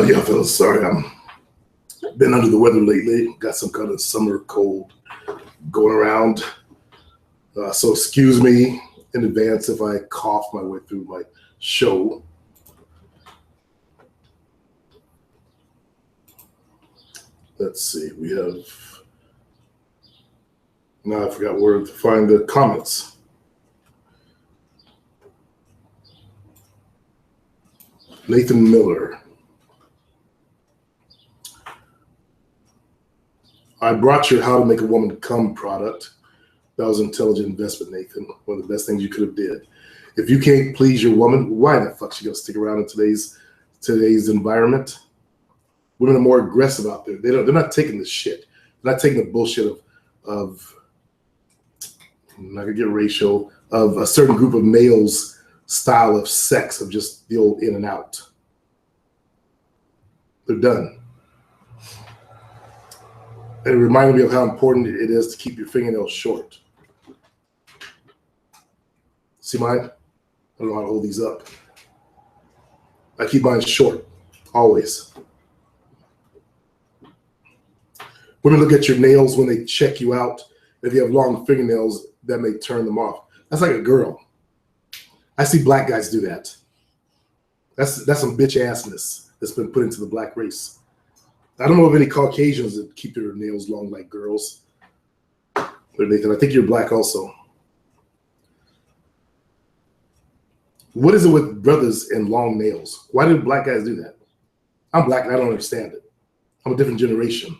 Yeah, fellas, sorry, I'm been under the weather lately. Got some kind of summer cold going around. So excuse me in advance if I cough my way through my show. Let's see, we have, now I forgot where to find the comments. Nathan Miller. I brought your How to Make a Woman Come product. That was intelligent investment, Nathan. One of the best things you could have did. If you can't please your woman, why the fuck she gonna stick around in today's environment? Women are more aggressive out there. They're not taking the shit. They're not taking the bullshit of I'm not gonna get racial, of a certain group of males' style of sex, of just the old in and out. They're done. And it reminded me of how important it is to keep your fingernails short. See mine? I don't know how to hold these up. I keep mine short, always. Women look at your nails when they check you out. If you have long fingernails, that may turn them off. That's like a girl. I see black guys do that. That's some bitch assness that's been put into the black race. I don't know of any Caucasians that keep their nails long like girls. Nathan, I think you're black also. What is it with brothers and long nails? Why do black guys do that? I'm black and I don't understand it. I'm a different generation.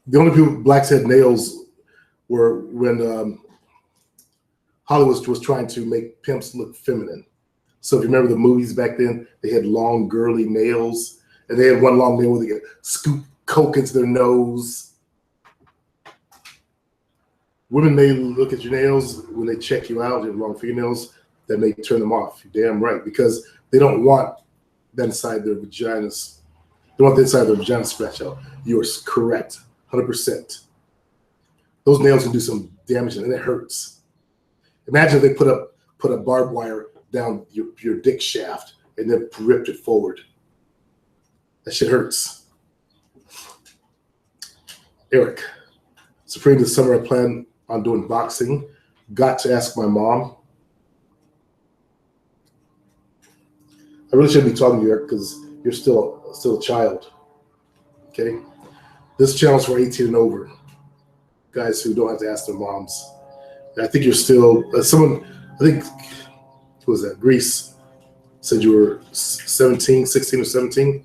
The only people blacks had nails were when Hollywood was trying to make pimps look feminine. So if you remember the movies back then, they had long, girly nails, and they had one long nail where they could scoop coke into their nose. Women may look at your nails when they check you out, you have long fingernails, that may turn them off. You're damn right, because they don't want that inside their vaginas. They want the inside of their vagina scratch out. You are correct, 100%. Those nails can do some damage and it hurts. Imagine if they put a barbed wire down your dick shaft and then ripped it forward. That shit hurts. Eric, Supreme, this summer I plan on doing boxing. Got to ask my mom. I really shouldn't be talking to you, Eric, because you're still a child. Okay? This channel is for 18 and over. Guys who don't have to ask their moms. I think you're still, who was that? Greece said you were 16 or 17.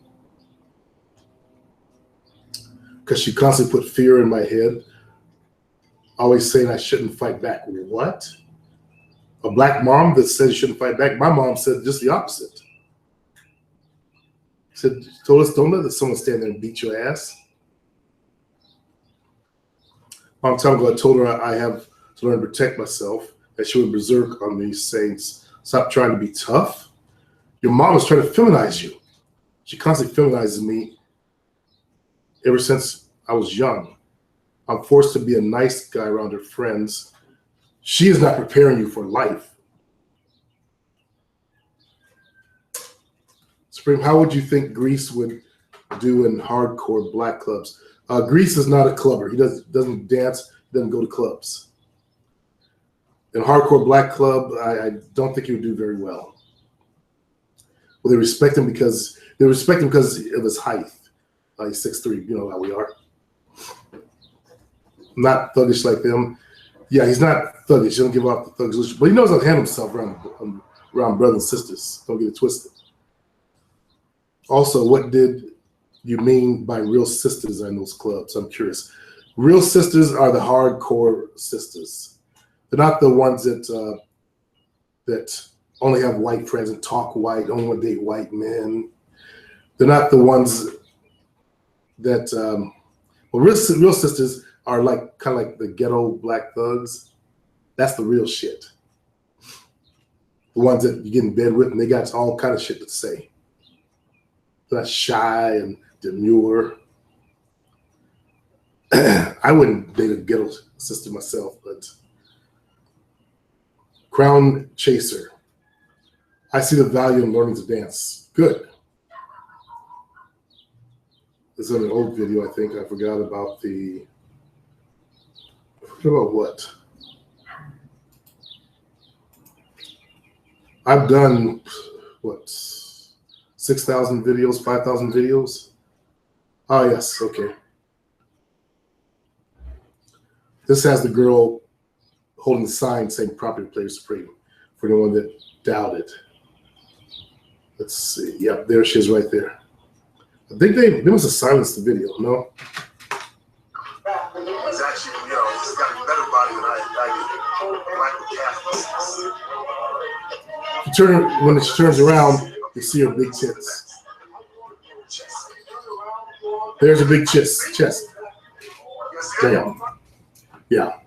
Because she constantly put fear in my head, always saying I shouldn't fight back. What? A black mom that says you shouldn't fight back? My mom said just the opposite. She told us, don't let someone stand there and beat your ass. A long time ago, I told her I have to learn to protect myself, that she would berserk on me, saying, stop trying to be tough. Your mom is trying to feminize you. She constantly feminizes me ever since I was young. I'm forced to be a nice guy around her friends. She is not preparing you for life. Supreme, how would you think Grease would do in hardcore black clubs? Grease is not a clubber. He doesn't dance, doesn't go to clubs. In hardcore black club, I don't think he would do very well. Well, they respect him because of his height. He's 6'3", you know how we are. Not thuggish like them. Yeah, he's not thuggish. He don't give off the thuggish, but he knows how to handle himself around brothers and sisters. Don't get it twisted. Also, what did you mean by real sisters in those clubs? I'm curious. Real sisters are the hardcore sisters. They're not the ones that only have white friends and talk white, only want to date white men. They're not the ones that real sisters are like kind of like the ghetto black thugs. That's the real shit. The ones that you get in bed with and they got all kind of shit to say. They're not shy and demure. I wouldn't date a ghetto sister myself, but Crown Chaser. I see the value in learning to dance. Good. This is an old video, I think. I forgot about what? I've done, 6,000 videos, 5,000 videos? Oh, yes, okay. This has the girl holding the sign saying Property Player Supreme for anyone that doubted. Let's see. Yep, there she is right there. I think they must have silenced the video, no? It's actually, she's got a better body than I when she turns around, you see her big tits. There's a big chest. Damn. Yeah.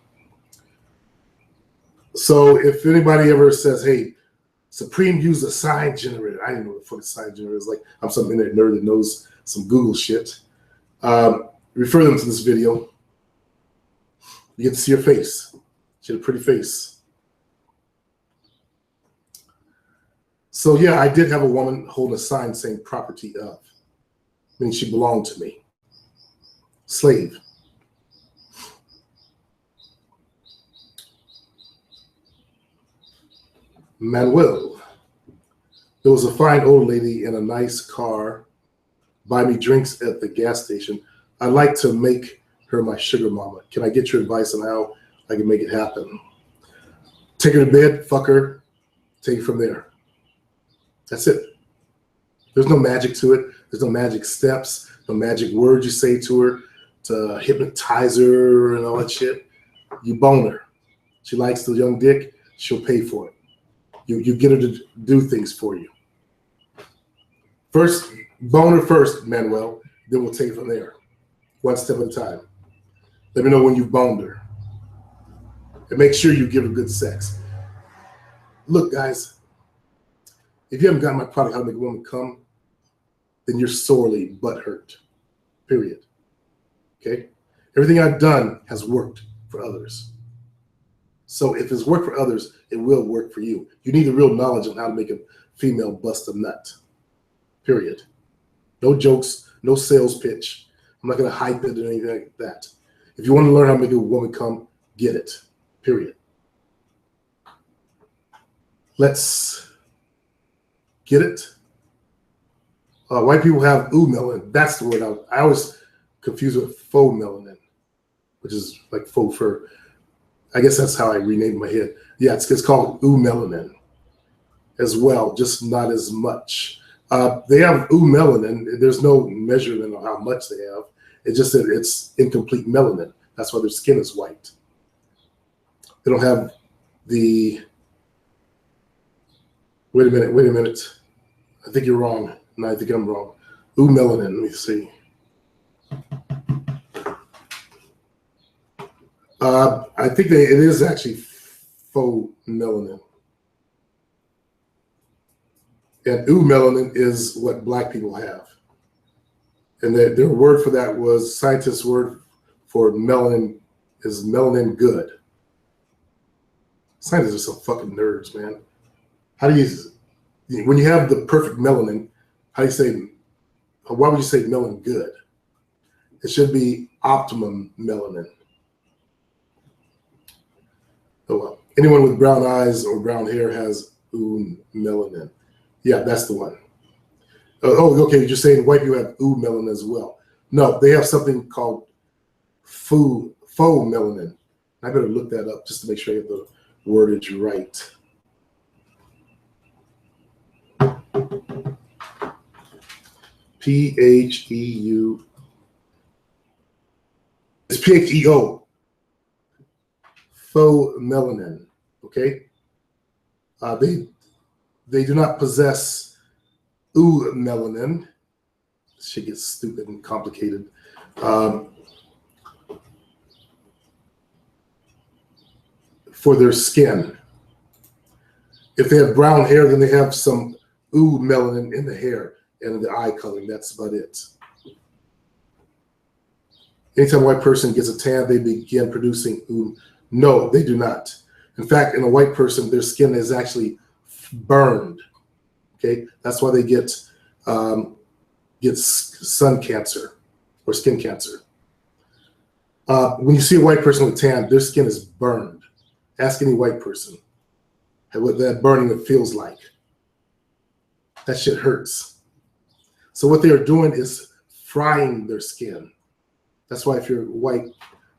So if anybody ever says, hey, Supreme used a sign generator, I didn't know what the fuck a sign generator is. Like, I'm some internet nerd that knows some Google shit. Refer them to this video. You get to see her face. She had a pretty face. So yeah, I did have a woman holding a sign saying property of, meaning she belonged to me. Slave. Manuel. There was a fine old lady in a nice car, buy me drinks at the gas station. I'd like to make her my sugar mama. Can I get your advice on how I can make it happen? Take her to bed, fuck her, take it from there. That's it. There's no magic to it. There's no magic steps, no magic words you say to her to hypnotize her and all that shit. You bone her. She likes the young dick, she'll pay for it. You get her to do things for you. First, bone her first, Manuel, then we'll take it from there. One step at a time. Let me know when you've boned her. And make sure you give her good sex. Look, guys, if you haven't gotten my product, How to Make a Woman Come, then you're sorely butthurt. Period. Okay? Everything I've done has worked for others. So if it's worked for others, it will work for you. You need the real knowledge on how to make a female bust a nut. Period. No jokes, no sales pitch. I'm not going to hype it or anything like that. If you want to learn how to make a woman come, get it. Period. Let's get it. White people have ooh melanin. That's the word I always confuse with faux melanin, which is like faux fur. I guess that's how I renamed my head. Yeah, it's called ooh melanin as well, just not as much. They have ooh melanin. There's no measurement on how much they have. It's just that it's incomplete melanin. That's why their skin is white. They don't have the, wait a minute. I think you're wrong. No, I think I'm wrong. Ooh melanin, let me see. I think it is actually faux melanin. And ooh melanin is what black people have. And their word for that was, scientists' word for melanin is melanin good. Scientists are some fucking nerds, man. How do you, when you have the perfect melanin, how do you say, why would you say melanin good? It should be optimum melanin. Oh well. Anyone with brown eyes or brown hair has ooh melanin. Yeah, that's the one. Oh, okay. You're saying white people have ooh melanin as well. No, they have something called faux melanin. I better look that up just to make sure I get the wordage right. P-H-E-U. It's P-H-E-O. Faux melanin. Okay. They do not possess ooh melanin. Shit gets stupid and complicated. For their skin. If they have brown hair, then they have some ooh melanin in the hair and in the eye coloring. That's about it. Anytime a white person gets a tan, they begin producing ooh. No, they do not. In fact, in a white person, their skin is actually burned. Okay, that's why they get sun cancer or skin cancer. When you see a white person with tan, their skin is burned. Ask any white person what that burning it feels like. That shit hurts. So what they are doing is frying their skin. That's why if you're white,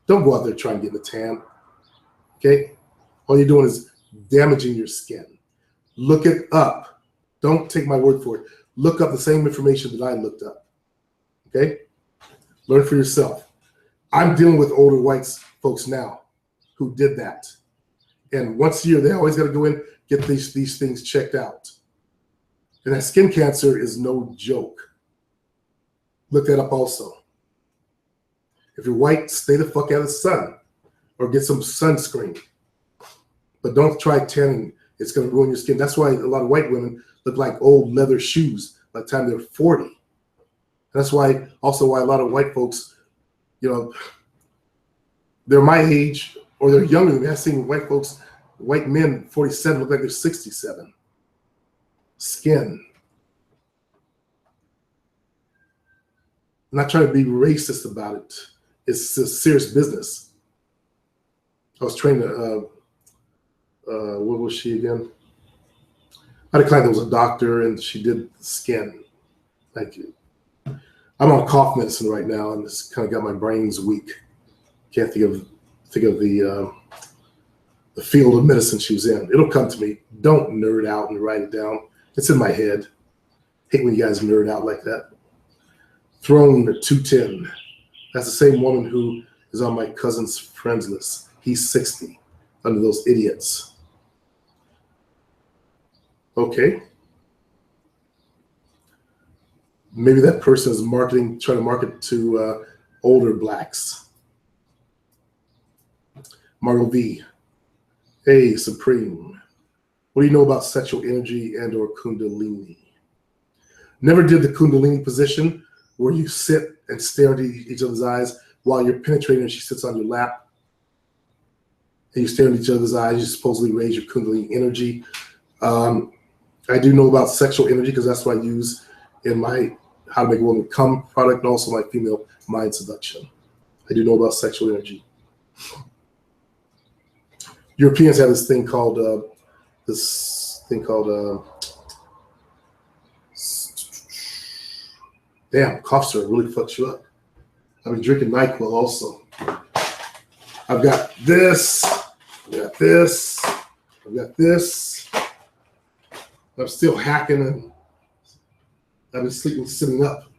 don't go out there trying to get a tan. Okay? All you're doing is damaging your skin. Look it up. Don't take my word for it. Look up the same information that I looked up. Okay? Learn for yourself. I'm dealing with older white folks now who did that. And once a year, they always got to go in, get these things checked out. And that skin cancer is no joke. Look that up also. If you're white, stay the fuck out of the sun or get some sunscreen. But don't try tanning. It's going to ruin your skin. That's why a lot of white women look like old leather shoes by the time they're 40. That's why also why a lot of white folks, they're my age or they're younger than me. I've seen white men 47 look like they're 67. Skin. I'm not trying to be racist about it. It's a serious business. I was trained what was she again? I had a client that was a doctor and she did skin. Thank you. I'm on cough medicine right now and it's kind of got my brains weak. Can't think of the field of medicine she was in. It'll come to me. Don't nerd out and write it down. It's in my head. Hate when you guys nerd out like that. Throne 210. That's the same woman who is on my cousin's friends list. He's 60 under those idiots. Okay. Maybe that person is trying to market to older blacks. Margot V. Hey, Supreme. What do you know about sexual energy and or Kundalini? Never did the Kundalini position where you sit and stare into each other's eyes while you're penetrating and she sits on your lap. And you stare into each other's eyes. You supposedly raise your Kundalini energy. I do know about sexual energy because that's what I use in my How to Make a Woman Come product and also my female mind seduction. I do know about sexual energy. Europeans have this thing called damn, cough syrup really fucks you up. I've been drinking NyQuil also. I've got this, I've got this, I've got this. I'm still hacking and I've been sitting up.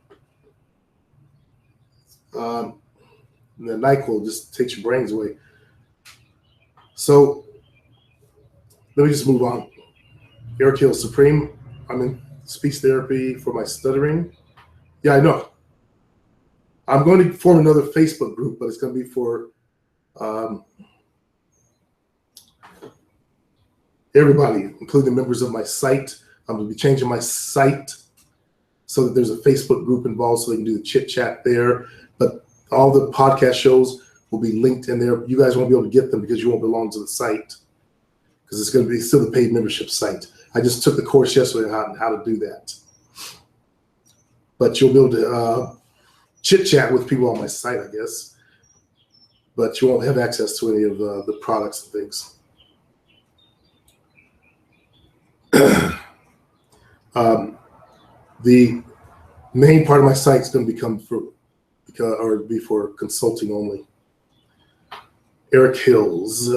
And the NyQuil just takes your brains away. So let me just move on. Eric Hill Supreme. I'm in speech therapy for my stuttering. Yeah, I know. I'm going to form another Facebook group, but it's going to be for everybody, including the members of my site. I'm going to be changing my site so that there's a Facebook group involved so they can do the chit chat there. But all the podcast shows will be linked in there. You guys won't be able to get them because you won't belong to the site because it's going to be still the paid membership site. I just took the course yesterday on how to do that. But you'll be able to chit chat with people on my site, I guess. But you won't have access to any of the products and things. The main part of my site is going to be for consulting only. Eric Hills,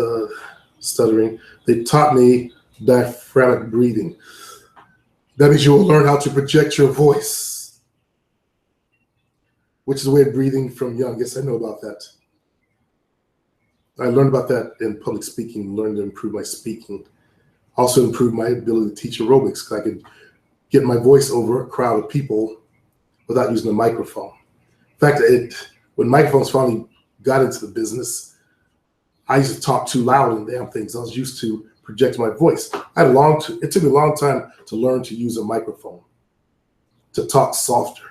stuttering. They taught me diaphragmatic breathing. That means you will learn how to project your voice, which is a way of breathing from young. Yes, I know about that. I learned about that in public speaking, learned to improve my speaking. Also improved my ability to teach aerobics because I could get my voice over a crowd of people without using a microphone. In fact, when microphones finally got into the business, I used to talk too loud and damn things. I was used to projecting my voice. It took me a long time to learn to use a microphone, to talk softer.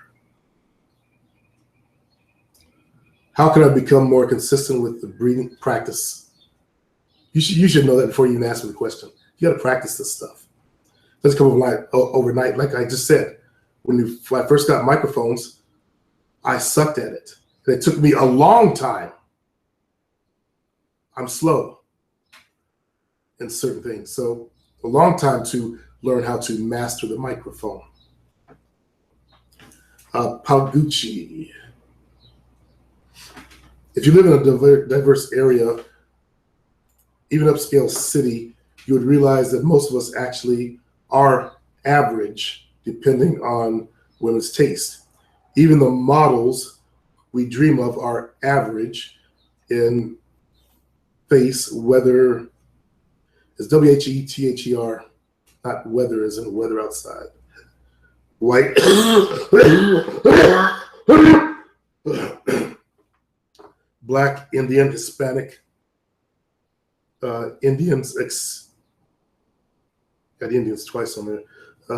How can I become more consistent with the breathing practice? You should know that before you even ask me the question. You got to practice this stuff. It doesn't come overnight. Like I just said, when I first got microphones, I sucked at it. And it took me a long time. I'm slow in certain things. So a long time to learn how to master the microphone. Palgucci. If you live in a diverse area, even upscale city, you would realize that most of us actually are average, depending on women's taste. Even the models we dream of are average in face, weather is WHETHER, not weather as in weather outside. White, Black, Indian, Hispanic, Indians, got Indians twice on there,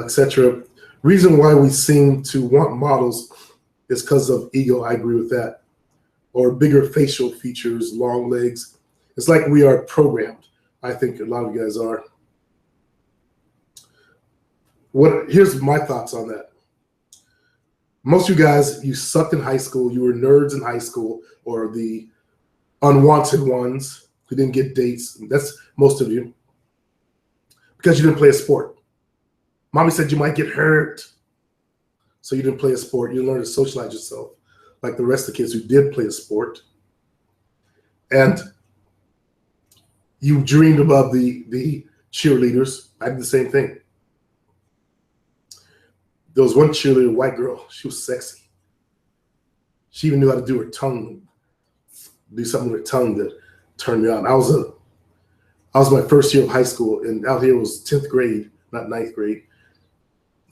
etc. Reason why we seem to want models is because of ego. I agree with that. Or bigger facial features, long legs. It's like we are programmed. I think a lot of you guys are. Here's my thoughts on that. Most of you guys, you sucked in high school. You were nerds in high school, or the unwanted ones who didn't get dates. That's most of you. Because you didn't play a sport. Mommy said you might get hurt. So you didn't play a sport. You didn't learn to socialize yourself like the rest of the kids who did play a sport. And you dreamed about the cheerleaders. I did the same thing. There was one cheerleader, white girl. She was sexy. She even knew how to do her tongue, do something with her tongue that turned me on. I was my first year of high school, and out here was 10th grade, not 9th grade.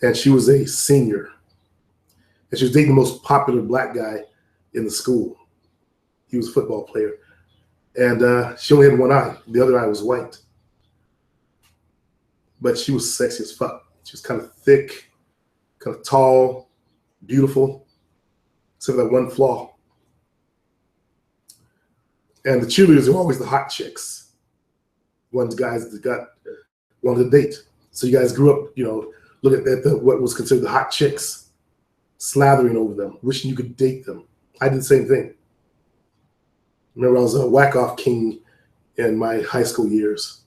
And she was a senior. And she was dating the most popular black guy in the school. He was a football player. And she only had one eye. The other eye was white. But she was sexy as fuck. She was kind of thick, kind of tall, beautiful, except for that one flaw. And the cheerleaders were always the hot chicks. Ones guys that wanted to date. So you guys grew up, looking at what was considered the hot chicks, slathering over them, wishing you could date them. I did the same thing. Remember, I was a whack-off king in my high school years.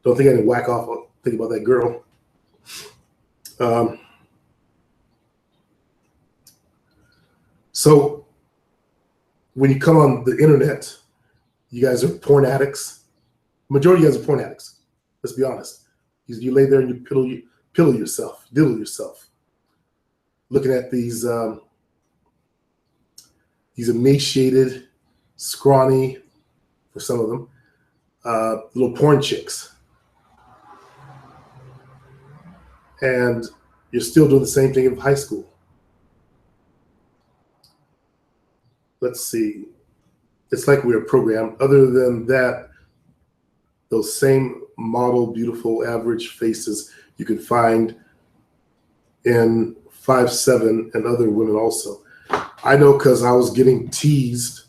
Don't think I didn't whack off thinking about that girl. So when you come on the internet, you guys are porn addicts. Majority of you guys are porn addicts. Let's be honest. You lay there and you pillow yourself, diddle yourself, looking at these emaciated, scrawny, for some of them, little porn chicks. And you're still doing the same thing in high school. Let's see. It's like we're programmed. Other than that, those same model, beautiful, average faces you can find in 5'7" and other women also. I know because I was getting teased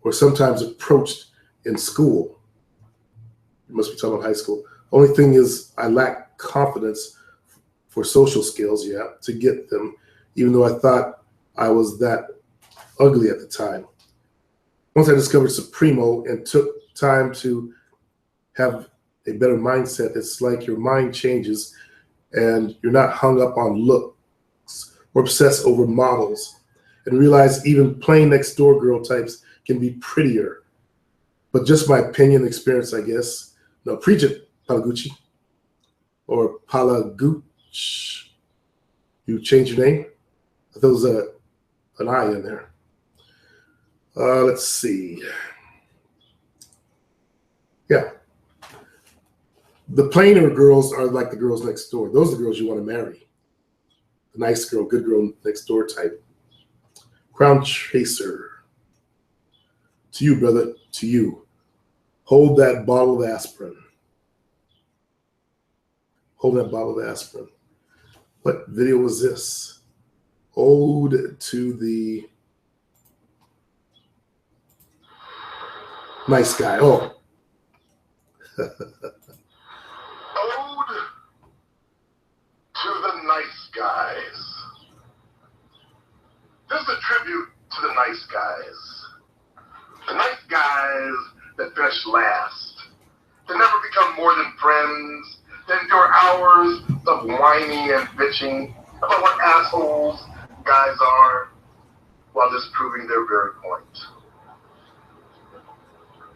or sometimes approached in school. You must be talking about high school. Only thing is I lack confidence for social skills, to get them, even though I thought I was that ugly at the time. Once I discovered Supremo and took time to have a better mindset, it's like your mind changes and you're not hung up on looks or obsessed over models, and realize even plain next door girl types can be prettier. But just my opinion, experience, I guess. No, preach it, Palagucci. Or Palagooch. You changed your name? I thought there was an I in there. Let's see. Yeah. The plainer girls are like the girls next door. Those are the girls you want to marry. The nice girl, good girl next door type. Crown Chaser. To you, brother, to you. Hold that bottle of aspirin. Hold that bottle of aspirin. What video was this? Ode to the Nice guy. Oh. Ode to the nice guys. This is a tribute to the nice guys. The nice guys that finish last. That never become more than friends. That endure hours of whining and bitching about what assholes guys are while disproving their very point.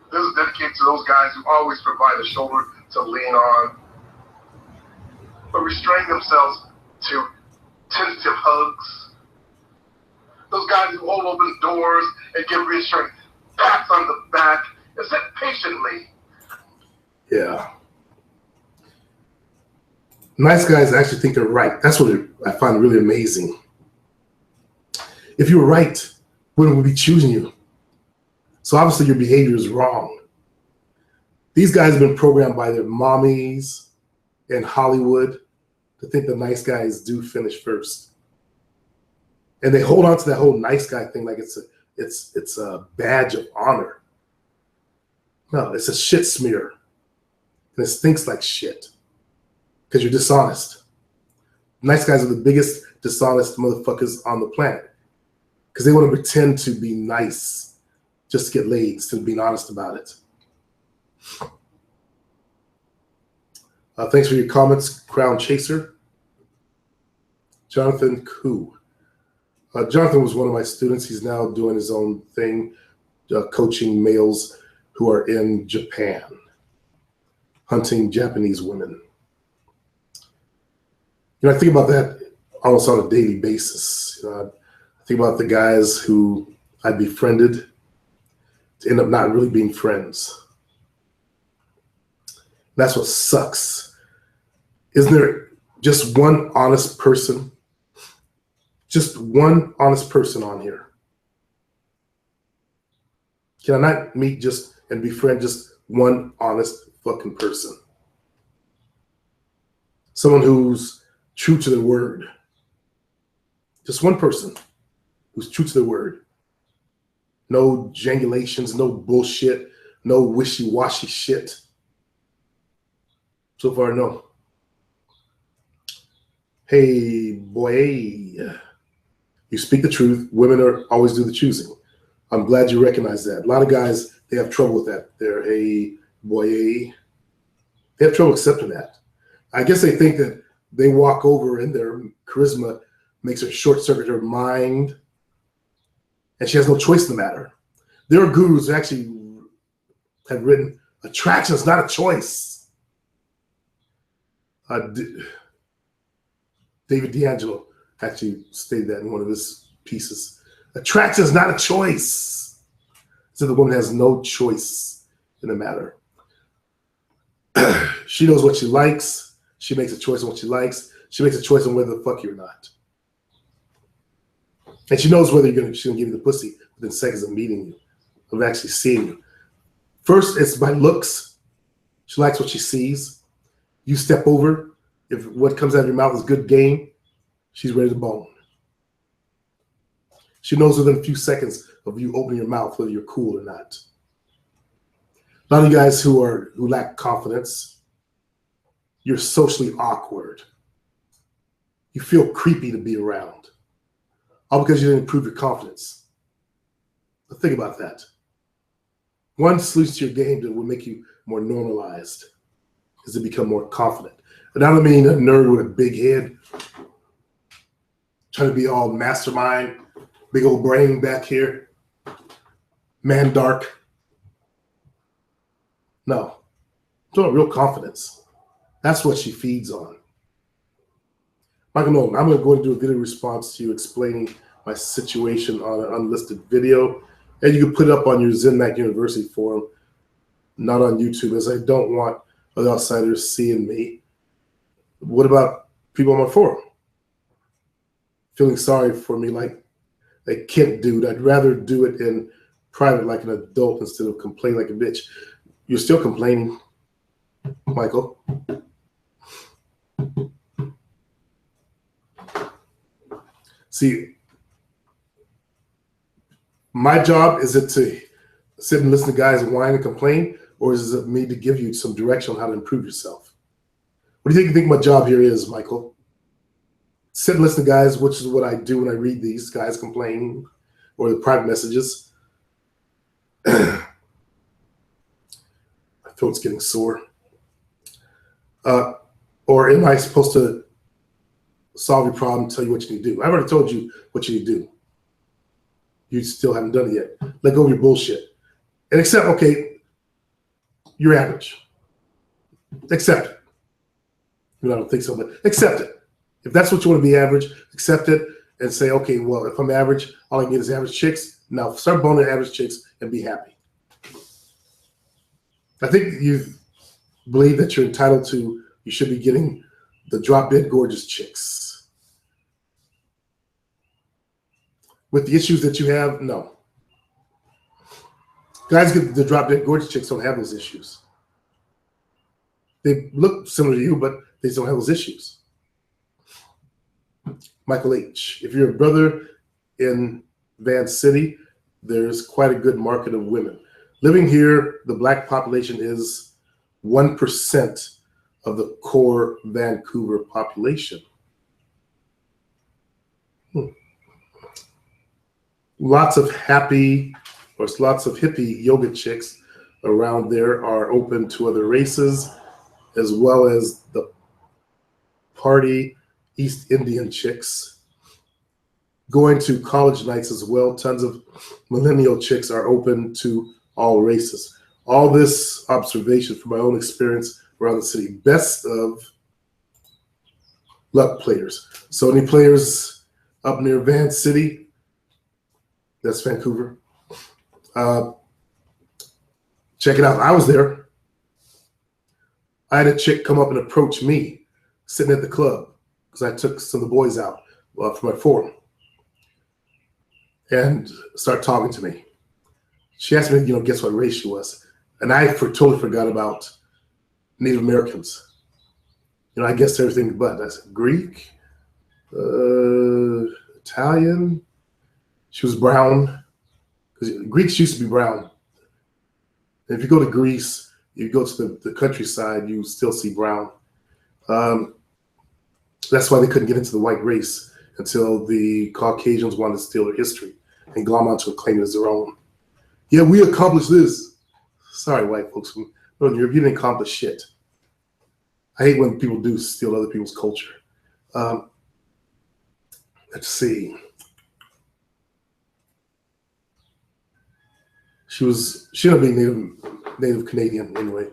This is dedicated to those guys who always provide a shoulder to lean on, but restrain themselves to tentative hugs. Those guys who hold open doors and give reassuring pats on the back and sit patiently. Yeah. Nice guys actually think they're right. That's what I find really amazing. If you were right, women would be choosing you. So obviously your behavior is wrong. These guys have been programmed by their mommies in Hollywood to think the nice guys do finish first. And they hold on to that whole nice guy thing like it's a badge of honor. No, it's a shit smear. And it stinks like shit. Because you're dishonest. Nice guys are the biggest dishonest motherfuckers on the planet. Because they want to pretend to be nice just to get laid instead of being honest about it. Thanks for your comments, Crown Chaser. Jonathan Koo. Jonathan was one of my students. He's now doing his own thing, coaching males who are in Japan, hunting Japanese women. You know, I think about that almost on a daily basis. I think about the guys who I befriended to end up not really being friends. That's what sucks. Isn't there just one honest person? Just one honest person on here? Can I not meet just and befriend just one honest fucking person? Someone who's true to their word. Just one person who's true to their word. No jangulations, no bullshit, no wishy-washy shit. So far, no. Hey, boy, you speak the truth. Women always do the choosing. I'm glad you recognize that. A lot of guys, they have trouble with that. They're, hey, boy, they have trouble accepting that. I guess they think that they walk over and their charisma makes her short circuit her mind, and she has no choice in the matter. There are gurus who actually have written, attraction is not a choice. David D'Angelo actually stated that in one of his pieces. Attraction is not a choice. So the woman has no choice in the matter. She knows what she likes. She makes a choice on what she likes. She makes a choice on whether to fuck you or not. And she knows whether she's gonna give you the pussy within seconds of meeting you, of actually seeing you. First, it's by looks. She likes what she sees. You step over. If what comes out of your mouth is good game, she's ready to bone. She knows within a few seconds of you opening your mouth whether you're cool or not. A lot of you guys who lack confidence, you're socially awkward. You feel creepy to be around. All because you didn't improve your confidence. But think about that. One solution to your game that will make you more normalized is to become more confident. And I don't mean a nerd with a big head, trying to be all mastermind, big old brain back here, man dark. No, it's all real confidence. That's what she feeds on. Michael Nolan, I'm going to go and do a video response to you explaining my situation on an unlisted video. And you can put it up on your ZenMac University forum, not on YouTube, as I don't want other outsiders seeing me. What about people on my forum? Feeling sorry for me like a kid dude. I'd rather do it in private like an adult instead of complain like a bitch. You're still complaining, Michael. See, my job is to sit and listen to guys whine and complain, or is it me to give you some direction on how to improve yourself? What do you think my job here is, Michael? Sit and listen to guys, which is what I do when I read these guys complaining or the private messages. My throat's getting sore. Or am I supposed to solve your problem, tell you what you need to do? I've already told you what you need to do. You still haven't done it yet. Let go of your bullshit. And accept, okay, you're average. Accept it. I don't think so, but accept it. If that's what you want to be average, accept it and say, okay, well, if I'm average, all I can get is average chicks. Now start boning average chicks and be happy. I think you believe that you're entitled to, you should be getting the drop dead gorgeous chicks. With the issues that you have, no. Guys get the drop dead gorgeous chicks don't have those issues. They look similar to you, but they don't have those issues. Michael H. If you're a brother in Van City, there's quite a good market of women. Living here, the black population is 1% of the core Vancouver population. Lots of hippie yoga chicks around there are open to other races, as well as the party East Indian chicks. Going to college nights as well. Tons of millennial chicks are open to all races. All this observation from my own experience around the city. Best of luck, players. So any players up near Van City, that's Vancouver. Check it out. I was there. I had a chick come up and approach me sitting at the club because I took some of the boys out for my forum and start talking to me. She asked me, guess what race she was. And I totally forgot about Native Americans. I guessed everything but. I said Greek, Italian. She was brown. Because Greeks used to be brown. And if you go to Greece, you go to the countryside, you still see brown. That's why they couldn't get into the white race until the Caucasians wanted to steal their history and glom onto it, claim it as their own. Yeah, we accomplished this. Sorry, white folks. No, you didn't accomplish shit. I hate when people do steal other people's culture. Let's see. She ended up being Native Canadian anyway.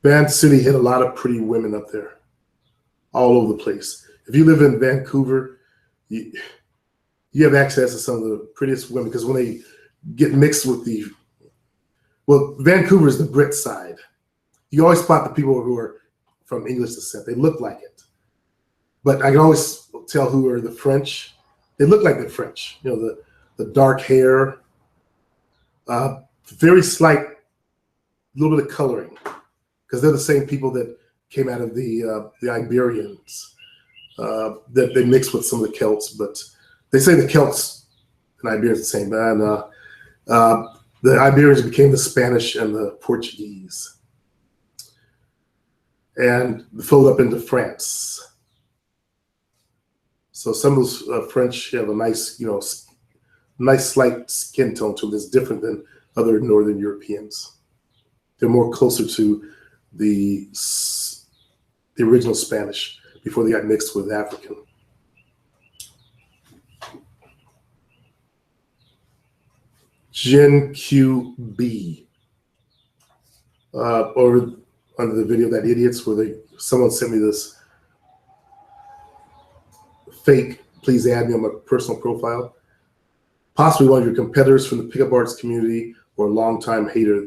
Van City had a lot of pretty women up there, all over the place. If you live in Vancouver, you have access to some of the prettiest women because when they get mixed with Vancouver is the Brit side. You always spot the people who are from English descent. They look like it. But I can always tell who are the French. They look like the French, the dark hair, very slight, little bit of coloring, because they're the same people that came out of the Iberians, that they mixed with some of the Celts, but they say the Celts and Iberians are the same, and the Iberians became the Spanish and the Portuguese, and flowed up into France. So some of those French have a nice, nice slight skin tone to them that's different than other Northern Europeans. They're more closer to the original Spanish before they got mixed with African. Gen QB, or under the video that idiots where someone sent me this fake, please add me on my personal profile. Possibly one of your competitors from the pickup arts community or a longtime hater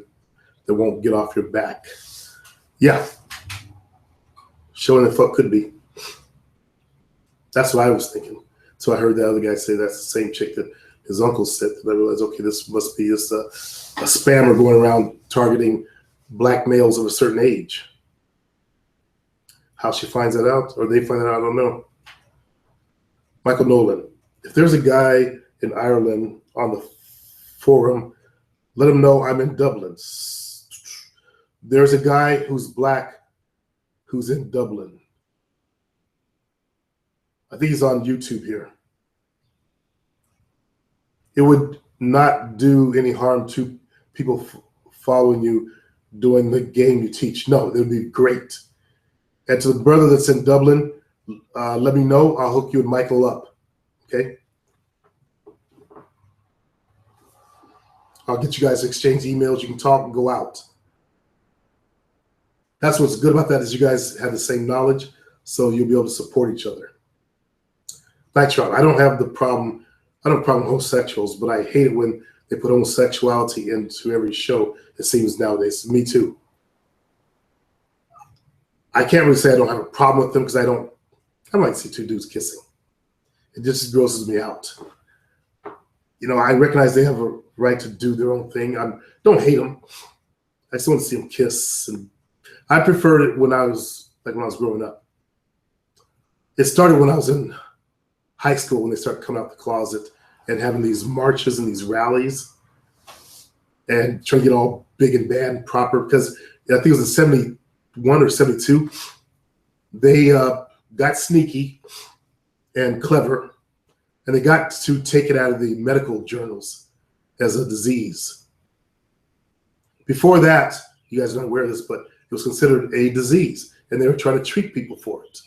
that won't get off your back. Yeah. Showing the fuck could be. That's what I was thinking. So I heard the other guy say that's the same chick that his uncle said. And I realized, okay, this must be just a spammer going around targeting black males of a certain age. How she finds that out, or they find it out, I don't know. Michael Nolan, if there's a guy in Ireland on the forum. Let him know I'm in Dublin. There's a guy who's black who's in Dublin. I think he's on YouTube here. It would not do any harm to people following you doing the game you teach. No, it would be great. And to the brother that's in Dublin, let me know. I'll hook you and Michael up. Okay? I'll get you guys to exchange emails. You can talk and go out. That's what's good about that is you guys have the same knowledge, so you'll be able to support each other. Nitron, I don't have a problem with homosexuals, but I hate it when they put homosexuality into every show, it seems nowadays. Me too. I can't really say I don't have a problem with them because I might see two dudes kissing. It just grosses me out. You know, I recognize they have a right to do their own thing. I don't hate them. I just want to see them kiss. And I preferred it when I was growing up. It started when I was in high school when they started coming out the closet and having these marches and these rallies and trying to get all big and bad and proper. Because I think it was in 71 or 72, they got sneaky and clever, and they got to take it out of the medical journals as a disease. Before that, you guys are not aware of this, but it was considered a disease, and they were trying to treat people for it.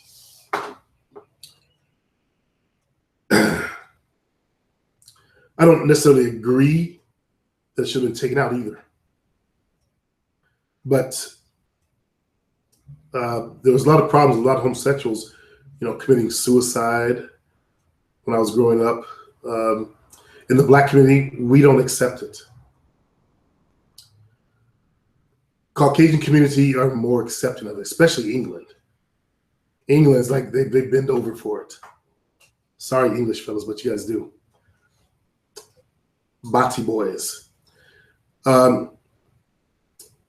I don't necessarily agree that it should have been taken out either. But there was a lot of problems, a lot of homosexuals, committing suicide when I was growing up. In the black community, we don't accept it. Caucasian community are more accepting of it, especially England. England's like they bend over for it. Sorry, English fellas, but you guys do. Bati boys.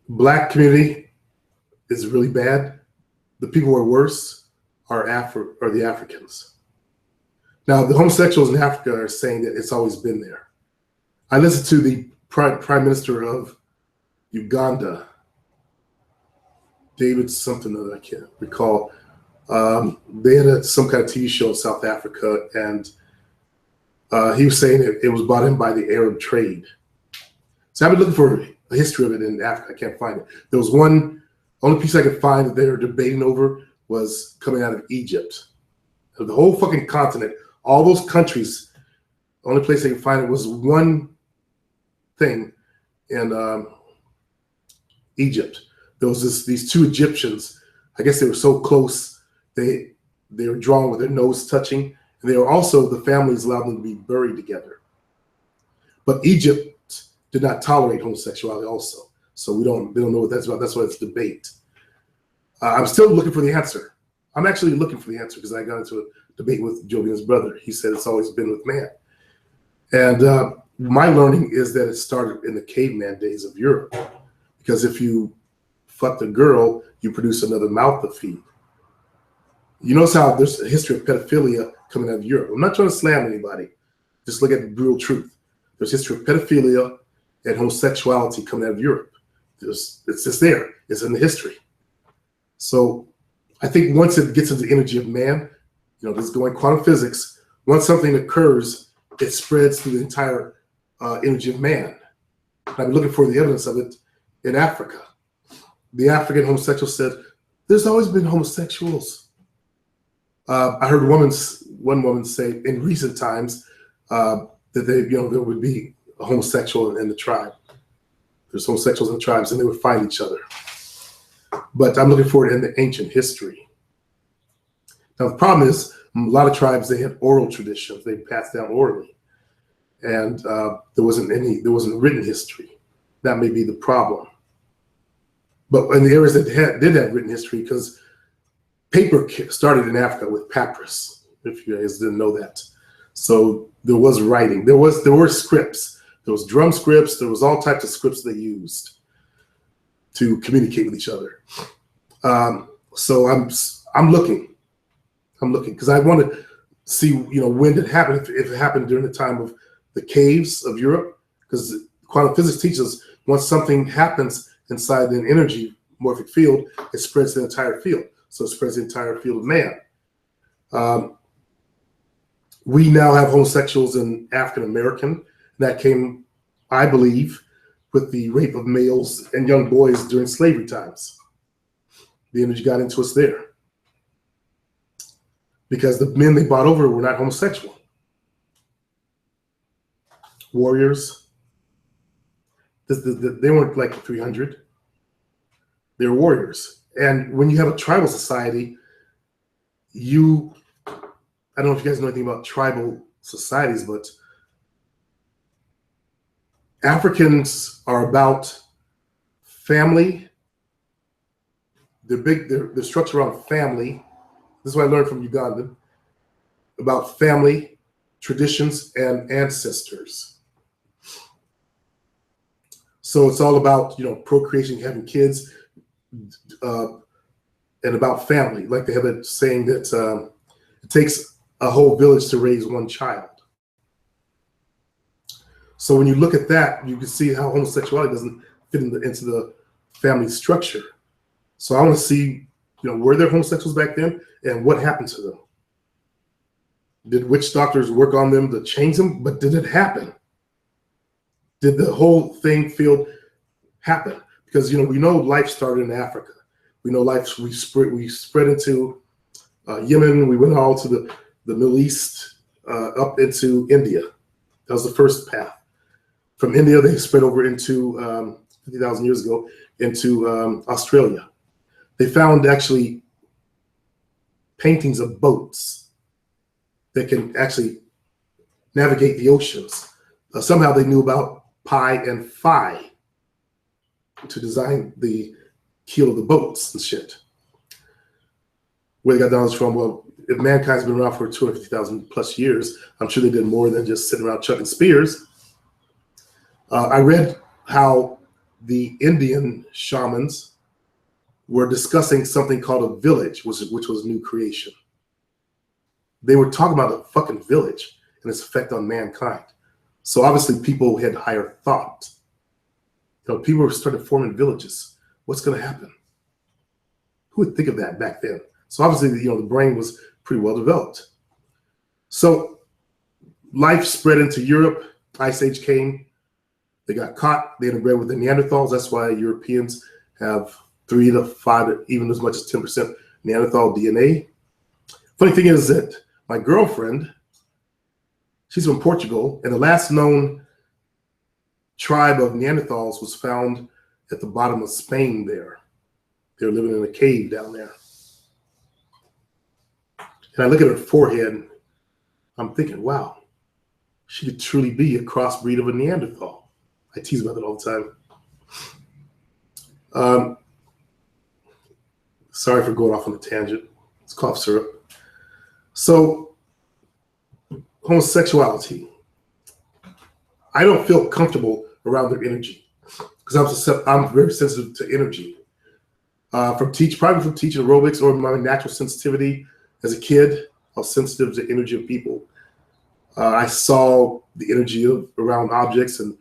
Black community is really bad. The people who are worse are the Africans. Now, the homosexuals in Africa are saying that it's always been there. I listened to the Prime Minister of Uganda, David something that I can't recall. They had some kind of TV show in South Africa, and he was saying it was brought in by the Arab trade. So I've been looking for a history of it in Africa. I can't find it. There was only piece I could find that they were debating over was coming out of Egypt. So the whole fucking continent, all those countries, the only place they could find it was one thing in Egypt. There was these two Egyptians. I guess they were so close, they were drawn with their nose touching. And they were also, the families allowed them to be buried together. But Egypt did not tolerate homosexuality also. So they don't know what that's about. That's why it's debate. I'm still looking for the answer. I'm actually looking for the answer because I got into a debate with Jovian's brother. He said it's always been with man. And my learning is that it started in the caveman days of Europe. Because if you fucked a girl, you produce another mouth to feed. You notice how there's a history of pedophilia coming out of Europe. I'm not trying to slam anybody. Just look at the real truth. There's history of pedophilia and homosexuality coming out of Europe. It's just there. It's in the history. So I think once it gets into the energy of man, this is going quantum physics. Once something occurs, it spreads through the entire energy of man. And I'm looking for the evidence of it in Africa. The African homosexual said, there's always been homosexuals. I heard one woman say in recent times that there would be a homosexual in the tribe. There's homosexuals in the tribes, and they would find each other. But I'm looking for it in the ancient history. Now the problem is, a lot of tribes, they had oral traditions. They passed down orally, and there wasn't written history. That may be the problem. But in the areas that did have written history, because paper started in Africa with papyrus, if you guys didn't know that. So there was writing. There were scripts. There was drum scripts. There was all types of scripts they used to communicate with each other. So I'm looking because I want to see when it happened. If it happened during the time of the caves of Europe, because quantum physics teaches us once something happens inside an energy morphic field, it spreads the entire field. So it spreads the entire field of man. We now have homosexuals in African American. That came, I believe, with the rape of males and young boys during slavery times. The energy got into us there. Because the men they brought over were not homosexual. Warriors. They weren't like 300. They were warriors. And when you have a tribal society, I don't know if you guys know anything about tribal societies, but Africans are about family. They're structured around family. This is what I learned from Uganda, about family, traditions, and ancestors. So it's all about, procreation, having kids, and about family. Like they have a saying that it takes a whole village to raise one child. So when you look at that, you can see how homosexuality doesn't fit into the family structure. So I want to see, were there homosexuals back then, and what happened to them? Did witch doctors work on them to change them? But did it happen? Did the whole thing happen? Because we know life started in Africa. We know we spread into Yemen. We went all to the Middle East, up into India. That was the first path. From India, they spread over into 50,000 years ago into Australia. They found actually paintings of boats that can actually navigate the oceans. Somehow they knew about pi and phi to design the keel of the boats and shit. Where they got knowledge from? Well, if mankind's been around for 250,000 plus years, I'm sure they did more than just sitting around chucking spears. I read how the Indian shamans were discussing something called a village, which was new creation. They were talking about a fucking village and its effect on mankind. So obviously people had higher thought. People started forming villages. What's going to happen? Who would think of that back then? So obviously, the brain was pretty well developed. So life spread into Europe. Ice Age came. They got caught. They interbred with the Neanderthals. That's why Europeans have 3 to 5, even as much as 10% Neanderthal DNA. Funny thing is that my girlfriend, she's from Portugal, and the last known tribe of Neanderthals was found at the bottom of Spain there. They were living in a cave down there. And I look at her forehead, I'm thinking, wow, she could truly be a crossbreed of a Neanderthal. I tease about it all the time. Sorry for going off on a tangent. It's cough syrup. So, homosexuality. I don't feel comfortable around their energy because I'm very sensitive to energy. Probably from teaching aerobics or my natural sensitivity as a kid, I was sensitive to the energy of people. I saw the energy around objects, and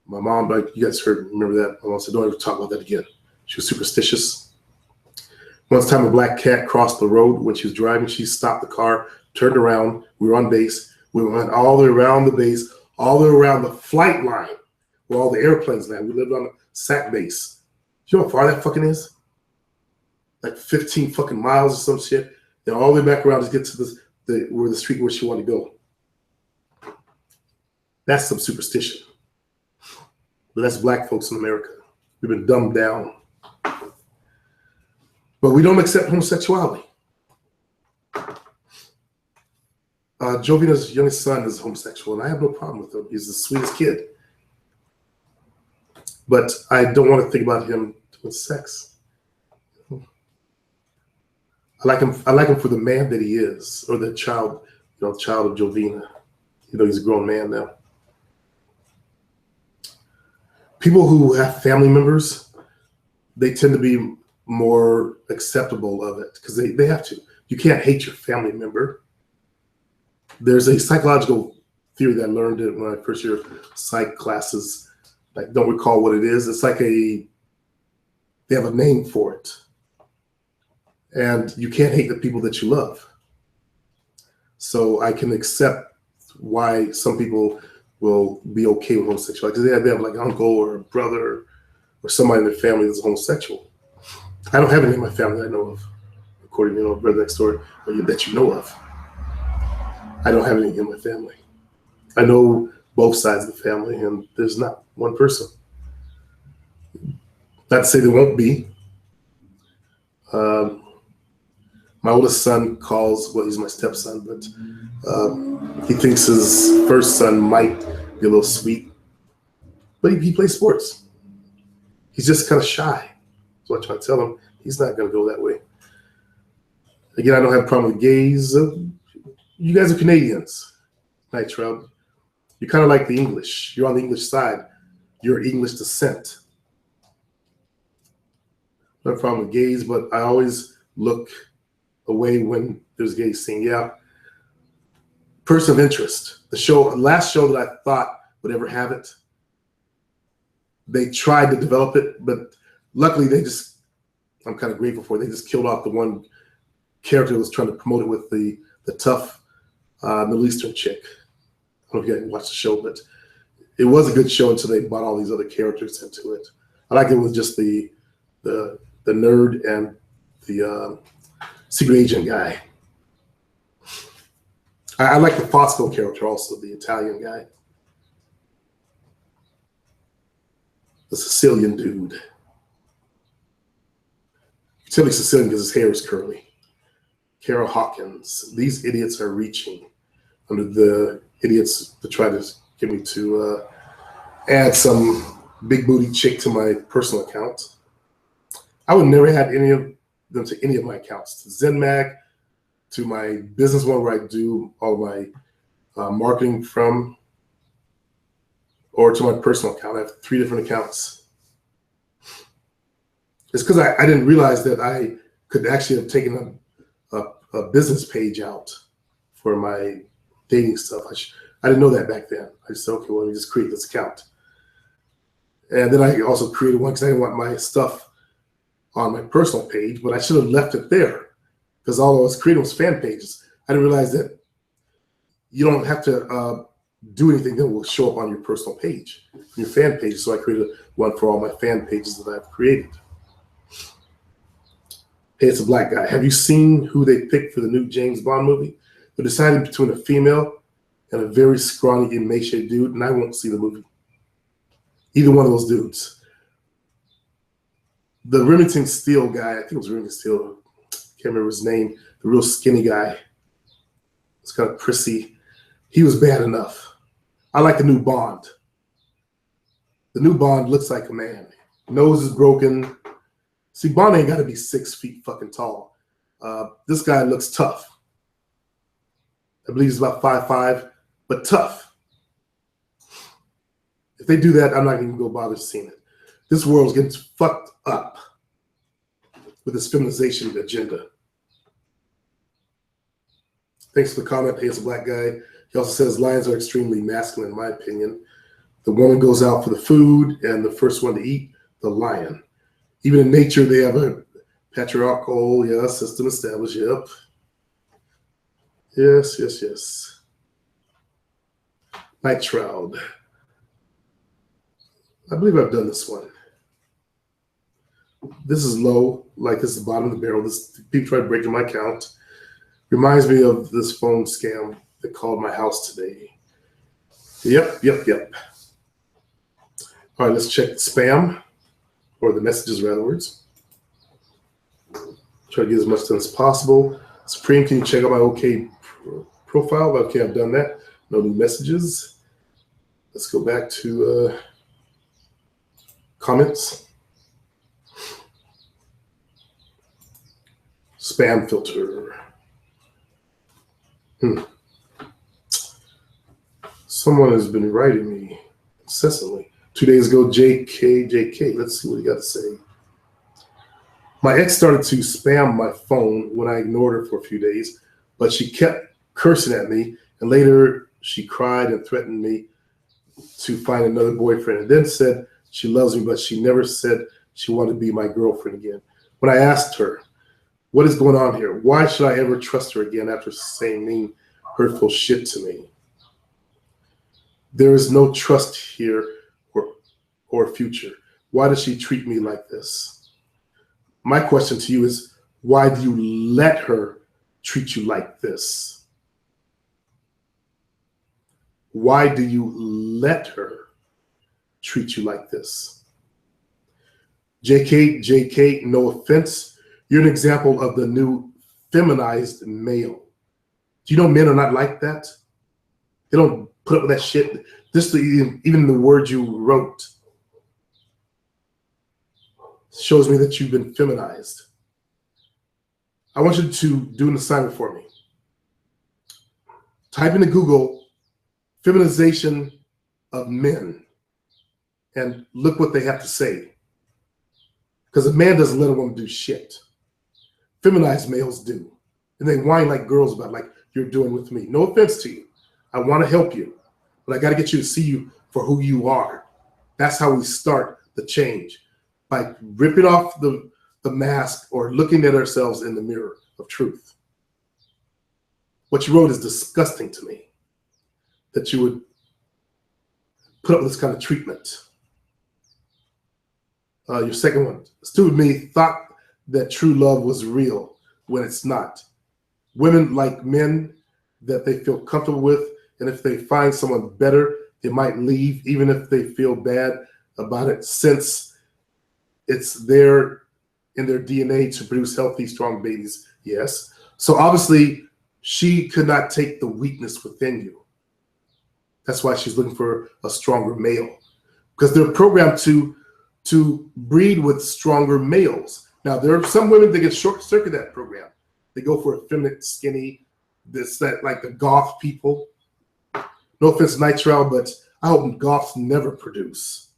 my mom, like you guys remember that. My mom said, "Don't ever talk about that again." She was superstitious. One time, a black cat crossed the road when she was driving. She stopped the car, turned around. We were on base. We went all the way around the base, all the way around the flight line where all the airplanes land. We lived on a SAC base. You know how far that fucking is? Like 15 fucking miles or some shit. And all the way back around to get to the street where she wanted to go. That's some superstition. But that's black folks in America. We've been dumbed down. But we don't accept homosexuality. Jovina's youngest son is homosexual, and I have no problem with him. He's the sweetest kid. But I don't want to think about him doing sex. I like him for the man that he is, or the child, child of Jovina. He's a grown man now. People who have family members, they tend to be more acceptable of it because they have to. You can't hate your family member. There's a psychological theory that I learned it when I first year psych classes. I don't recall what it is. It's like they have a name for it. And you can't hate the people that you love. So I can accept why some people will be okay with homosexuality. Because they have like an uncle or a brother or somebody in their family that's homosexual. I don't have any in my family I know of, according to brother next door that you know of. I don't have any in my family. I know both sides of the family, and there's not one person. Not to say there won't be. My oldest son calls, well, he's my stepson, but he thinks his first son might be a little sweet. But he plays sports. He's just kind of shy. So I try to tell him he's not going to go that way. Again, I don't have a problem with gays. You guys are Canadians. Night Trout. You're kind of like the English. You're on the English side. You're English descent. No problem with gays, but I always look away when there's gays scene. Yeah. Person of interest. The last show that I thought would ever have it, they tried to develop it, but luckily I'm kind of grateful for it. They just killed off the one character that was trying to promote it with the tough Middle Eastern chick. I don't know if you guys watched the show, but it was a good show until they brought all these other characters into it. I like it with just the nerd and the secret agent guy. I like the Fosco character also, the Italian guy. The Sicilian dude. You tell me Sicilian because his hair is curly. Carol Hawkins. These idiots are reaching under the idiots to try to get me to add some big booty chick to my personal account. I would never add any of them to any of my accounts, to ZenMag, to my business one where I do all my marketing from, or to my personal account. I have 3 different accounts. It's because I didn't realize that I could actually have taken a business page out for my dating stuff. I didn't know that back then. I just said, okay, well, let me just create this account. And then I also created one because I didn't want my stuff on my personal page, but I should have left it there because all I was creating was fan pages. I didn't realize that you don't have to do anything that will show up on your personal page, your fan page. So I created one for all my fan pages that I've created. Hey, it's a black guy. Have you seen who they picked for the new James Bond movie? They're deciding between a female and a very scrawny, emaciated dude, and I won't see the movie. Either one of those dudes. The Remington Steele guy, I think it was Remington Steele, can't remember his name, the real skinny guy. It's kind of prissy. He was bad enough. I like the new Bond. The new Bond looks like a man. Nose is broken. See, Bond ain't got to be 6 feet fucking tall. This guy looks tough. I believe he's about 5'5", but tough. If they do that, I'm not even going to bother seeing it. This world's getting fucked up with this feminization agenda. Thanks for the comment. Hey, it's a black guy. He also says lions are extremely masculine, in my opinion. The woman goes out for the food, and the first one to eat, the lion. Even in nature, they have a patriarchal system established. Yep. Yes. Night Shroud. I believe I've done this one. This is low, like this is the bottom of the barrel. This people try to break into my account. Reminds me of this phone scam that called my house today. Yep. All right, let's check spam, or the messages, in other words. Try to get as much done as possible. Supreme, can you check out my OK profile? Okay, I've done that. No new messages. Let's go back to comments. Spam filter. Someone has been writing me incessantly. 2 days ago, JK. Let's see what he got to say. My ex started to spam my phone when I ignored her for a few days, but she kept cursing at me, and later she cried and threatened me to find another boyfriend, and then said she loves me, but she never said she wanted to be my girlfriend again. When I asked her, what is going on here? Why should I ever trust her again after saying mean, hurtful shit to me? There is no trust here or future. Why does she treat me like this? My question to you is, why do you let her treat you like this? Why do you let her treat you like this? JK, no offense. You're an example of the new feminized male. Do you know men are not like that? They don't put up with that shit. This even the words you wrote shows me that you've been feminized. I want you to do an assignment for me. Type into Google feminization of men and look what they have to say. Because a man doesn't let a woman do shit. Feminized males do. And they whine like girls about like you're doing with me. No offense to you. I want to help you. But I got to get you to see you for who you are. That's how we start the change. By ripping off the mask or looking at ourselves in the mirror of truth. What you wrote is disgusting to me. That you would put up with this kind of treatment. Your second one, stupid me thought that true love was real when it's not. Women like men that they feel comfortable with, and if they find someone better, they might leave even if they feel bad about it, since it's there in their DNA to produce healthy, strong babies. Yes. So obviously she could not take the weakness within you. That's why she's looking for a stronger male, because they're programmed to breed with stronger males. Now, there are some women that get short circuit that program. They go for effeminate, skinny, that like the goth people. No offense, Nitrile, but I hope goths never produce.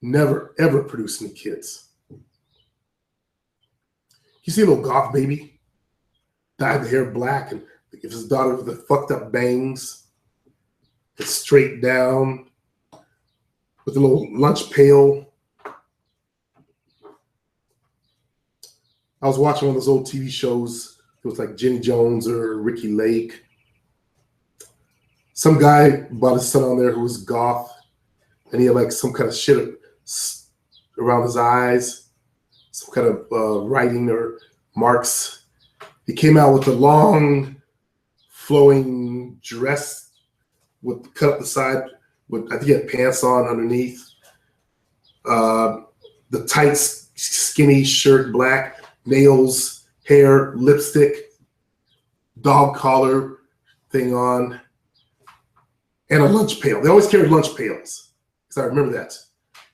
Never, ever produce any kids. You see a little goth baby? Dyed the hair black and gives his daughter with the fucked up bangs. It's straight down with a little lunch pail. I was watching one of those old TV shows. It was like Jenny Jones or Ricky Lake. Some guy brought his son on there who was goth, and he had like some kind of shit around his eyes, some kind of writing or marks. He came out with a long, flowing dress with cut up the side. With, I think he had pants on underneath. The tight, skinny shirt, black, nails, hair, lipstick, dog collar thing on, and a lunch pail. They always carried lunch pails, because I remember that.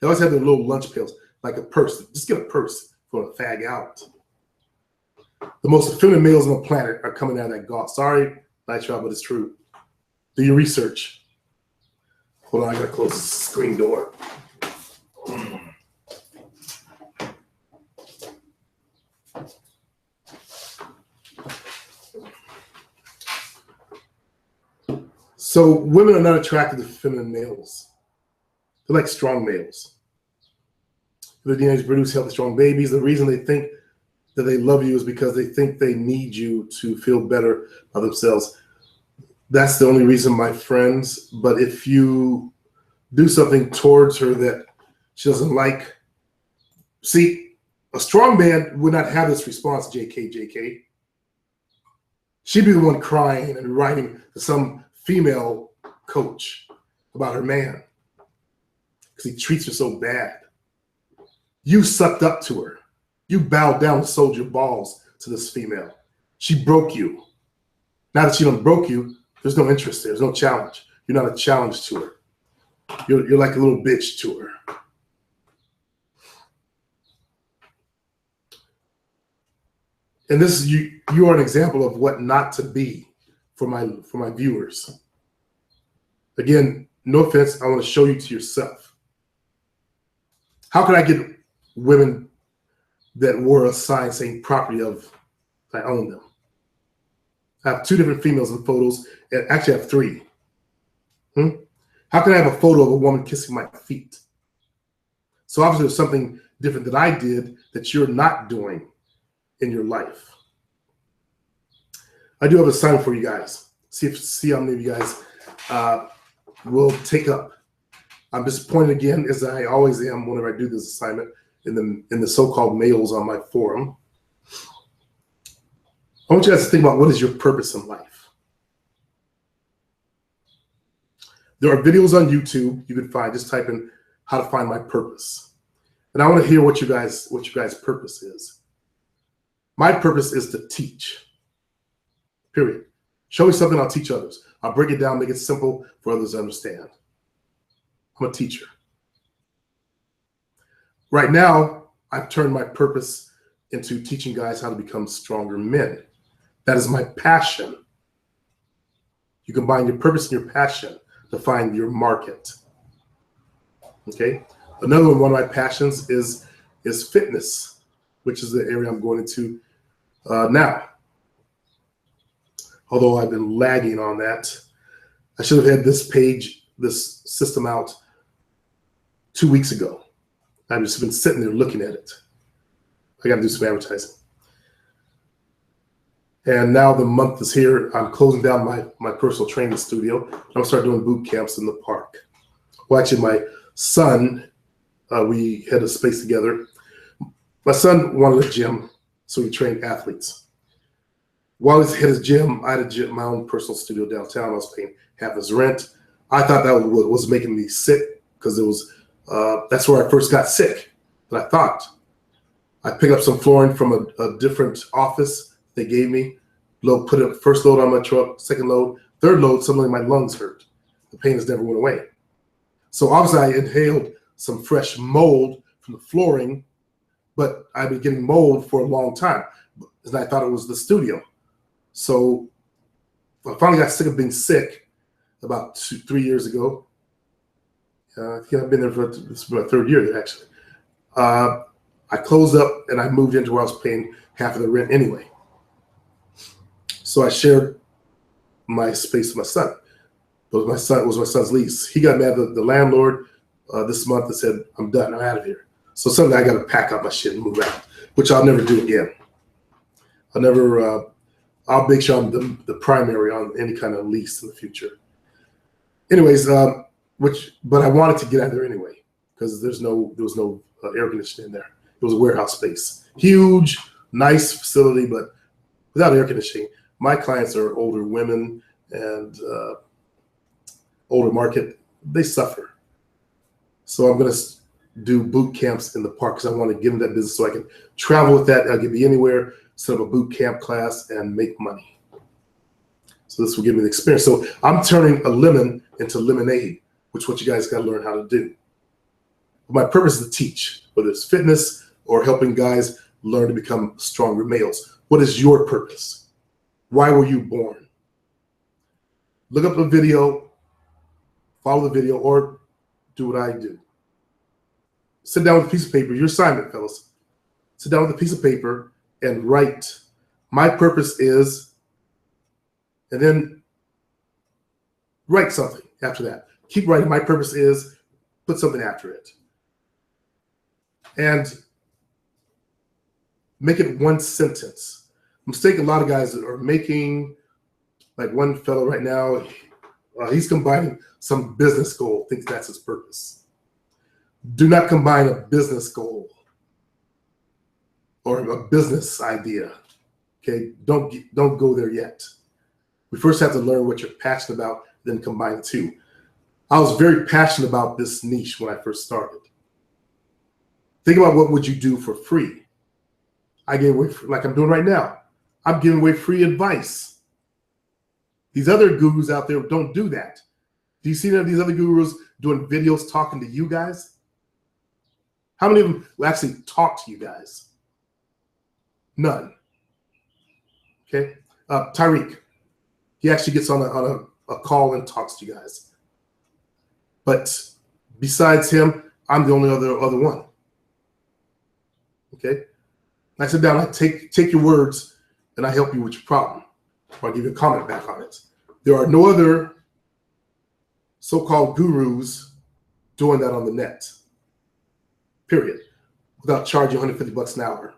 They always had their little lunch pails, like a purse. Just get a purse for a fag out. The most effeminate males on the planet are coming out of that goth. Sorry, Nitrile, but it's true. Do your research. Hold on, I gotta close the screen door. So women are not attracted to feminine males. They're like strong males. Their DNA produce healthy, strong babies. The reason they think that they love you is because they think they need you to feel better about themselves. That's the only reason, my friends. But if you do something towards her that she doesn't like, see, a strong man would not have this response, JK. She'd be the one crying and writing to some female coach about her man because he treats her so bad. You sucked up to her. You bowed down and sold your balls to this female. She broke you. Now that she done broke you, there's no interest there. There's no challenge. You're not a challenge to her. You're like a little bitch to her. And this is you are an example of what not to be for my viewers. Again, no offense, I want to show you to yourself. How can I get women that wore a sign saying property of I own them? I have 2 different females in photos, and actually I have 3. How can I have a photo of a woman kissing my feet? So obviously there's something different that I did that you're not doing in your life. I do have a assignment for you guys. See how many of you guys will take up. I'm disappointed again, as I always am whenever I do this assignment in the so-called males on my forum. I want you guys to think about, what is your purpose in life? There are videos on YouTube you can find. Just type in how to find my purpose. And I want to hear what you guys' purpose is. My purpose is to teach. Period. Show me something, I'll teach others. I'll break it down, make it simple for others to understand. I'm a teacher. Right now, I've turned my purpose into teaching guys how to become stronger men. That is my passion. You combine your purpose and your passion to find your market. Okay. Another one of my passions is fitness, which is the area I'm going into now. Although I've been lagging on that. I should have had this system out 2 weeks ago. I've just been sitting there looking at it. I got to do some advertising. And now the month is here. I'm closing down my personal training studio. I'm going to start doing boot camps in the park. Well, actually, my son, we had a space together. My son wanted a gym, so he trained athletes. While he had his gym, I had my own personal studio downtown. I was paying half his rent. I thought that was making me sick, because that's where I first got sick. But I thought I picked up some flooring from a different office they gave me. Put a first load on my truck, second load, third load, suddenly my lungs hurt. The pain has never went away. So obviously I inhaled some fresh mold from the flooring, but I've been getting mold for a long time. And I thought it was the studio. So I finally got sick of being sick about 3 years ago. I think I've been there this is my 3rd year, actually. I closed up and I moved into where I was paying half of the rent anyway. So I shared my space with my son. But it was my son's lease. He got mad at the landlord this month and said, I'm done, I'm out of here. So suddenly I got to pack up my shit and move out, which I'll never do again. I'll make sure I'm the primary on any kind of lease in the future. Anyways, but I wanted to get out of there anyway, because there was no air conditioning in there. It was a warehouse space. Huge, nice facility, but without air conditioning. My clients are older women and older market. They suffer. So I'm going to do boot camps in the park, because I want to get into that business so I can travel with that. I can be anywhere, set up a boot camp class, and make money. So this will give me the experience. So I'm turning a lemon into lemonade, which is what you guys got to learn how to do. My purpose is to teach, whether it's fitness or helping guys learn to become stronger males. What is your purpose? Why were you born? Look up a video, follow the video, or do what I do. Sit down with a piece of paper, your assignment, fellas. Sit down with a piece of paper and write, my purpose is, and then write something after that. Keep writing, my purpose is, put something after it. And make it one sentence. Mistake a lot of guys are making, like one fellow right now, he's combining some business goal, thinks that's his purpose. Do not combine a business goal or a business idea. Okay, don't go there yet. We first have to learn what you're passionate about, then combine the two. I was very passionate about this niche when I first started. Think about, what would you do for free? I gave away, like I'm doing right now. I'm giving away free advice. These other gurus out there don't do that. Do you see any of these other gurus doing videos talking to you guys? How many of them will actually talk to you guys? None. Okay. Tyreek, he actually gets on a call and talks to you guys. But besides him, I'm the only other one. Okay. I sit down, I take your words, and I help you with your problem. I'll give you a comment back on it. There are no other so-called gurus doing that on the net, period, without charging $150 an hour.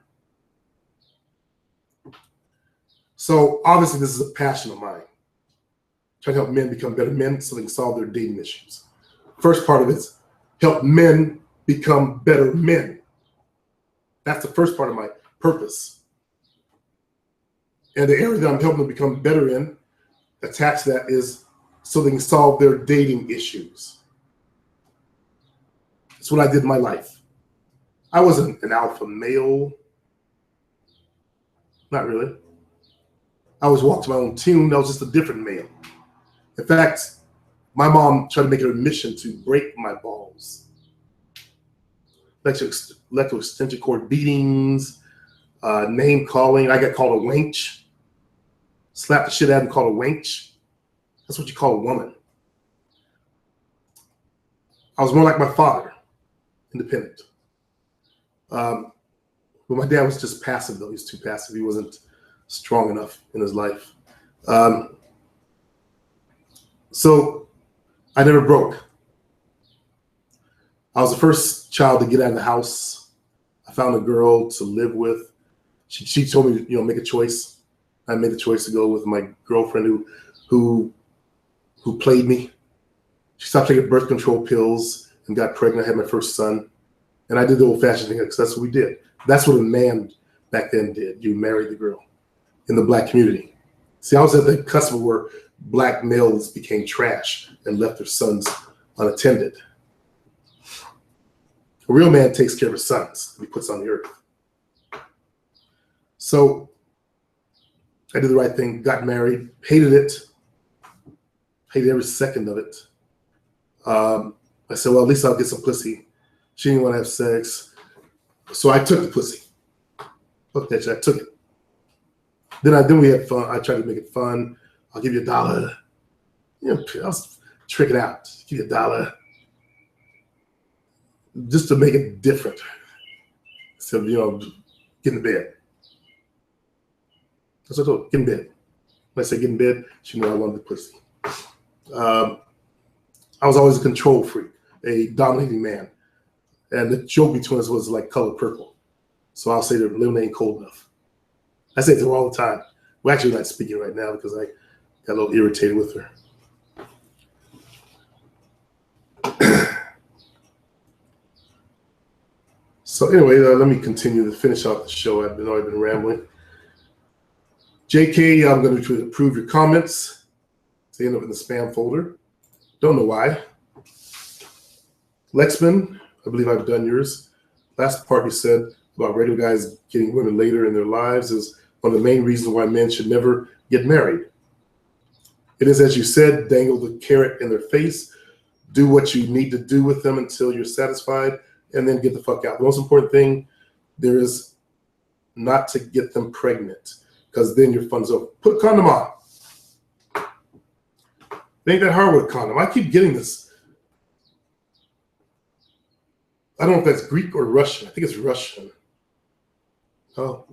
So obviously this is a passion of mine, trying to help men become better men so they can solve their dating issues. First part of it is help men become better men. That's the first part of my purpose. And the area that I'm helping them become better in, attached to that, is so they can solve their dating issues. That's what I did in my life. I wasn't an alpha male. Not really. I always walked to my own tune. I was just a different male. In fact, my mom tried to make it a mission to break my balls. Electrical extension cord beatings, name calling. I got called a wench. Slapped the shit out and called a wench. That's what you call a woman. I was more like my father, independent. But my dad was just passive, though. He was too passive. He wasn't strong enough in his life. So I never broke. I was the first child to get out of the house. I found a girl to live with. She told me, make a choice. I made the choice to go with my girlfriend who played me. She stopped taking birth control pills and got pregnant. I had my first son. And I did the old-fashioned thing because that's what we did. That's what a man back then did. You married the girl in the black community. See, I was at the cusp of where black males became trash and left their sons unattended. A real man takes care of his sons that he puts on the earth. So I did the right thing, got married, hated it, hated every second of it. I said, well, at least I'll get some pussy. She didn't want to have sex. So I took the pussy. Fuck that shit, I took it. Then we had fun. I tried to make it fun. I'll give you $1. I was tricking out. Give you $1. Just to make it different. So, get in bed. That's what I told her, get in bed. When I say get in bed, she knew I wanted the pussy. I was always a control freak, a dominating man. And the joke between us was like color purple. So I'll say the lemonade ain't cold enough. I say it to her all the time. We're actually not speaking right now because I got a little irritated with her. So anyway, let me continue to finish off the show. I've already been rambling. JK, I'm going to approve your comments. They end up in the spam folder. Don't know why. Lexman, I believe I've done yours. Last part you said about regular guys getting women later in their lives is one of the main reasons why men should never get married. It is, as you said, dangle the carrot in their face, do what you need to do with them until you're satisfied, and then get the fuck out. The most important thing there is not to get them pregnant, because then your fun's over. Put a condom on. It ain't that hard with a condom. I keep getting this. I don't know if that's Greek or Russian. I think it's Russian. Oh.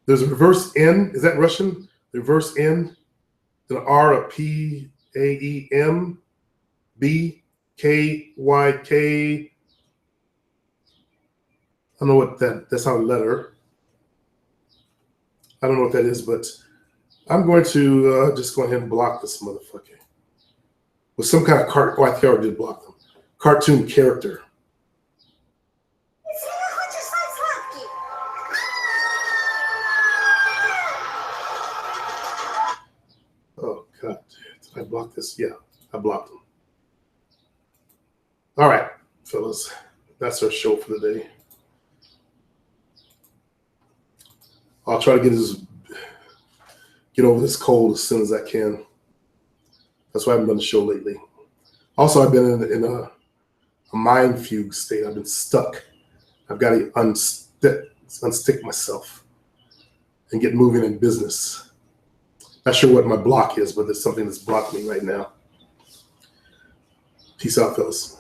There's a reverse N. Is that Russian? The reverse N. An R, a P, A, E, M, B, K, Y, K. I don't know what that's not a letter. I don't know what that is, but I'm going to just go ahead and block this motherfucker. With some kind of cartoon. Oh, I think I already did block them. Cartoon character. Oh, God. Did I block this? Yeah, I blocked them. All right, fellas. That's our show for the day. I'll try to get over this cold as soon as I can. That's why I haven't done the show lately. Also, I've been in a mind fugue state. I've been stuck. I've got to unstick myself and get moving in business. Not sure what my block is, but there's something that's blocking me right now. Peace out, fellas.